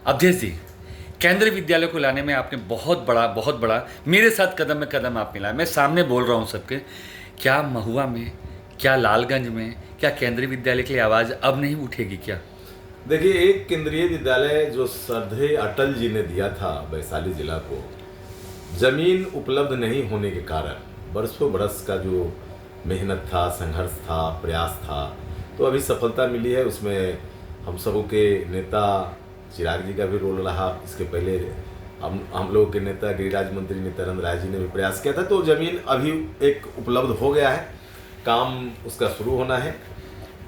अवधेश जी, केंद्रीय विद्यालय को लाने में आपने बहुत बड़ा मेरे साथ कदम में कदम आप मिलाए। मैं सामने बोल रहा हूँ सबके, क्या महुआ में, क्या लालगंज में, क्या केंद्रीय विद्यालय की आवाज़ अब नहीं उठेगी क्या? देखिए, एक केंद्रीय विद्यालय जो श्रद्धेय अटल जी ने दिया था वैशाली जिला को, जमीन उपलब्ध नहीं होने के कारण बरसों बरस का जो मेहनत था, संघर्ष था, प्रयास था, तो अभी सफलता मिली है। उसमें हम सबों के नेता चिराग जी का भी रोल रहा। इसके पहले हम लोगों के नेता गिरिराज मंत्री नित्यानंद राय जी ने भी प्रयास किया था। तो जमीन अभी एक उपलब्ध हो गया है, काम उसका शुरू होना है।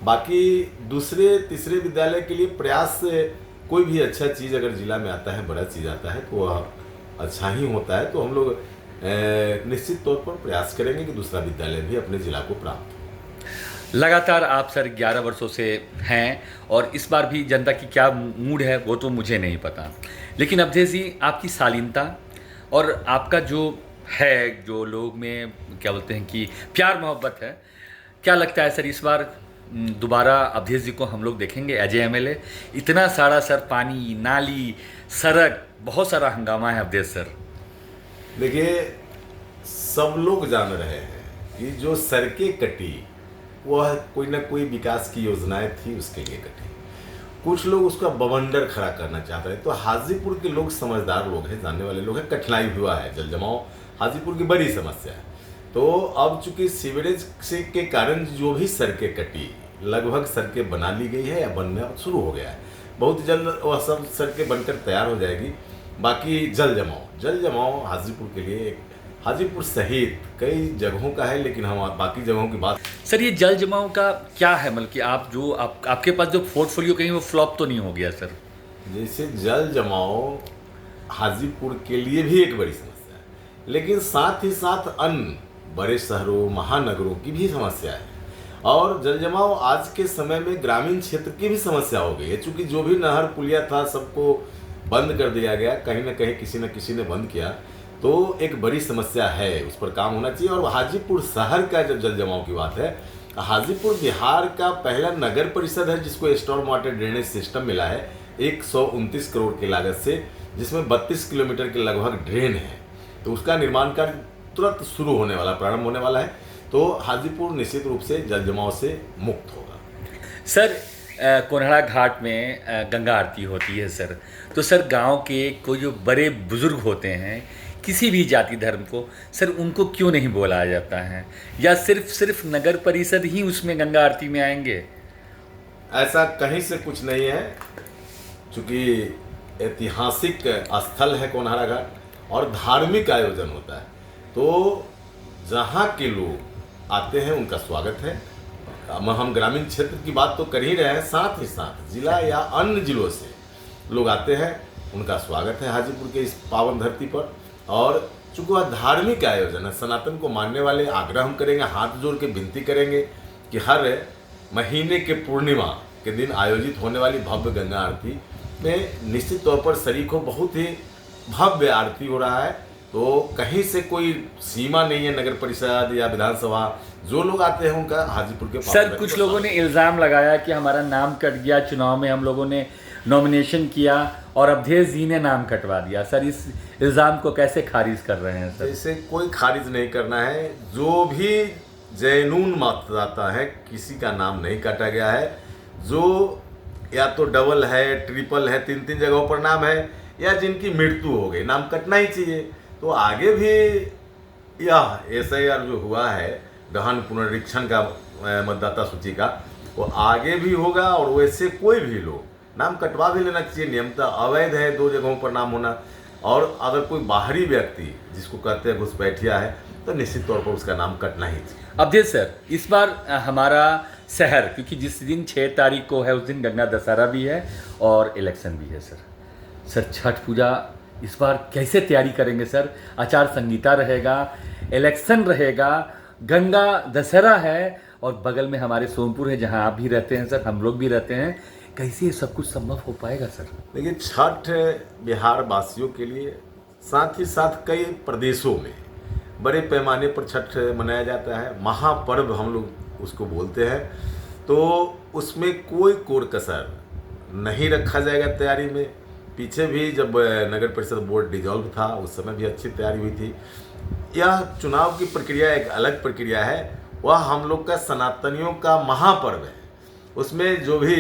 बाकी दूसरे तीसरे विद्यालय के लिए प्रयास से कोई भी अच्छा चीज़ अगर जिला में आता है, बड़ा चीज़ आता है, तो वह अच्छा ही होता है। तो हम लोग निश्चित तौर पर प्रयास करेंगे कि दूसरा विद्यालय भी अपने जिला को प्राप्त हो। लगातार आप सर 11 वर्षों से हैं और इस बार भी जनता की क्या मूड है वो तो मुझे नहीं पता, लेकिन अवधेश जी, आपकी शालीनता और आपका जो है, जो लोग में क्या बोलते हैं कि प्यार मोहब्बत है, क्या लगता है सर इस बार दोबारा अवधेश जी को हम लोग देखेंगे एज एमएलए? इतना सारा सर पानी, नाली, सड़क, बहुत सारा हंगामा है अवधेश सर। देखिए, सब लोग जान रहे हैं कि जो सड़कें कटी वह कोई ना कोई विकास की योजनाएं थी, उसके लिए कटी। कुछ लोग उसका बवंडर खड़ा करना चाहते हैं। तो हाजीपुर के लोग समझदार लोग हैं, जानने वाले लोग हैं। कठिनाई हुआ है, जल जमाव हाजीपुर की बड़ी समस्या है। तो अब चूंकि सीवरेज से के कारण जो भी सड़कें कटी, लगभग सड़कें बना ली गई है या बनना शुरू हो गया है। बहुत जल्द वह सब सड़कें बनकर तैयार हो जाएगी। बाकी जल जमाव हाजीपुर के लिए, हाजीपुर सहित कई जगहों का है, लेकिन हम बाकी जगहों की बात। सर ये जल जमाव का क्या है, मतलब कि आपके पास जो पोर्टफोलियो कहीं वो फ्लॉप तो नहीं हो गया सर? जैसे जल जमाव हाजीपुर के लिए भी एक बड़ी समस्या है, लेकिन साथ ही साथ अन्य बड़े शहरों, महानगरों की भी समस्या है। और जल जमाव आज के समय में ग्रामीण क्षेत्र की भी समस्या हो गई है, चूंकि जो भी नहर पुलिया था सबको बंद कर दिया गया, कहीं ना कहीं किसी न किसी ने बंद किया। तो एक बड़ी समस्या है, उस पर काम होना चाहिए। और हाजीपुर शहर का जब जल जमाव की बात है, हाजीपुर बिहार का पहला नगर परिषद है जिसको स्टॉर्म वाटर ड्रेनेज सिस्टम मिला है 129 करोड़ की लागत से, जिसमें 32 किलोमीटर के लगभग ड्रेन है। तो उसका निर्माण कार्य तुरंत शुरू होने वाला, प्रारंभ होने वाला है। तो हाजीपुर निश्चित रूप से जल जमाव से मुक्त होगा। सर कोन्हड़ा घाट में गंगा आरती होती है सर, तो सर गांव के कोई जो बड़े बुजुर्ग होते हैं, किसी भी जाति धर्म को, सर उनको क्यों नहीं बुलाया जाता है, या सिर्फ नगर परिषद ही उसमें गंगा आरती में आएंगे? ऐसा कहीं से कुछ नहीं है, चूंकि ऐतिहासिक स्थल है कोन्हारा घाट और धार्मिक आयोजन होता है। तो जहाँ के लोग आते हैं उनका स्वागत है। हम ग्रामीण क्षेत्र की बात तो कर ही रहे हैं, साथ ही साथ जिला या अन्य जिलों से लोग आते हैं, उनका स्वागत है हाजीपुर के इस पावन धरती पर। और चूंकि वह धार्मिक आयोजन है, सनातन को मानने वाले, आग्रह हम करेंगे, हाथ जोड़ के विनती करेंगे कि हर महीने के पूर्णिमा के दिन आयोजित होने वाली भव्य गंगा आरती में निश्चित तौर पर शरीक हो। बहुत ही भव्य आरती हो रहा है, तो कहीं से कोई सीमा नहीं है। नगर परिषद या विधानसभा, जो लोग आते हैं उनका हाजीपुर के सर कुछ लोगों ने इल्ज़ाम लगाया कि हमारा नाम कट गया, चुनाव में हम लोगों ने नॉमिनेशन किया और अवधेश जी ने नाम कटवा दिया। सर इस इल्ज़ाम को कैसे खारिज कर रहे हैं सर? इसे कोई खारिज नहीं करना है। जो भी जैनून मतदाता है, किसी का नाम नहीं काटा गया है। जो या तो डबल है, ट्रिपल है, 3 जगहों पर नाम है, या जिनकी मृत्यु हो गई, नाम कटना ही चाहिए। तो आगे भी यह SIR जो हुआ है, गहन पुनरीक्षण का मतदाता सूची का, वो आगे भी होगा। और वैसे कोई भी लोग नाम कटवा भी लेना चाहिए। नियमतः अवैध है 2 जगहों पर नाम होना। और अगर कोई बाहरी व्यक्ति, जिसको कहते हैं घुसपैठिया है, तो निश्चित तौर पर उसका नाम कटना ही चाहिए। अवधेश सर, इस बार हमारा शहर, क्योंकि जिस दिन 6 तारीख को है उस दिन गंगा दशहरा भी है और इलेक्शन भी है सर छठ पूजा इस बार कैसे तैयारी करेंगे सर? आचार संहिता रहेगा, इलेक्शन रहेगा, गंगा दशहरा है और बगल में हमारे सोनपुर है जहां आप भी रहते हैं सर, हम लोग भी रहते हैं। कैसे ये सब कुछ संभव हो पाएगा सर? देखिए, छठ बिहार वासियों के लिए, साथ ही साथ कई प्रदेशों में बड़े पैमाने पर छठ मनाया जाता है। महापर्व हम लोग उसको बोलते हैं। तो उसमें कोई कोर कसर नहीं रखा जाएगा तैयारी में। पीछे भी जब नगर परिषद बोर्ड डिजॉल्व था उस समय भी अच्छी तैयारी हुई थी। यह चुनाव की प्रक्रिया एक अलग प्रक्रिया है, वह हम लोग का सनातनियों का महापर्व है। उसमें जो भी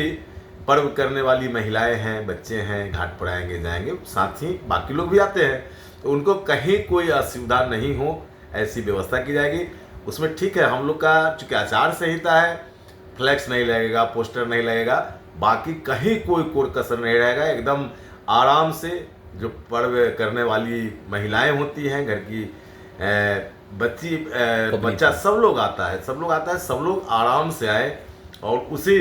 पर्व करने वाली महिलाएं हैं, बच्चे हैं, घाट पर आएंगे जाएंगे, साथ ही बाकी लोग भी आते हैं, तो उनको कहीं कोई असुविधा नहीं हो ऐसी व्यवस्था की जाएगी। उसमें ठीक है, हम लोग का चूँकि आचार संहिता है, फ्लैक्स नहीं लगेगा, पोस्टर नहीं लगेगा, बाकी कहीं कोई कोर कसर नहीं रहेगा। एकदम आराम से जो पर्व करने वाली महिलाएं होती हैं, घर की बच्चा सब लोग आता है, सब लोग आराम से आए और उसी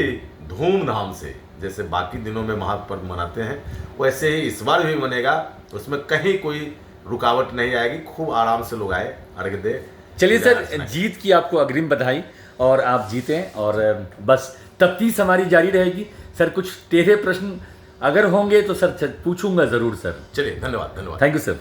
धूमधाम से जैसे बाकी दिनों में महापर्व मनाते हैं वैसे ही इस बार भी मनेगा। उसमें कहीं कोई रुकावट नहीं आएगी, खूब आराम से लोग आए, अर्घ दे। चलिए सर, जीत की आपको अग्रिम बधाई और आप जीतें, और बस तफ्तीश हमारी जारी रहेगी। सर कुछ टेढ़े प्रश्न अगर होंगे तो सर पूछूंगा ज़रूर सर। चलिए, धन्यवाद। Thank you sir.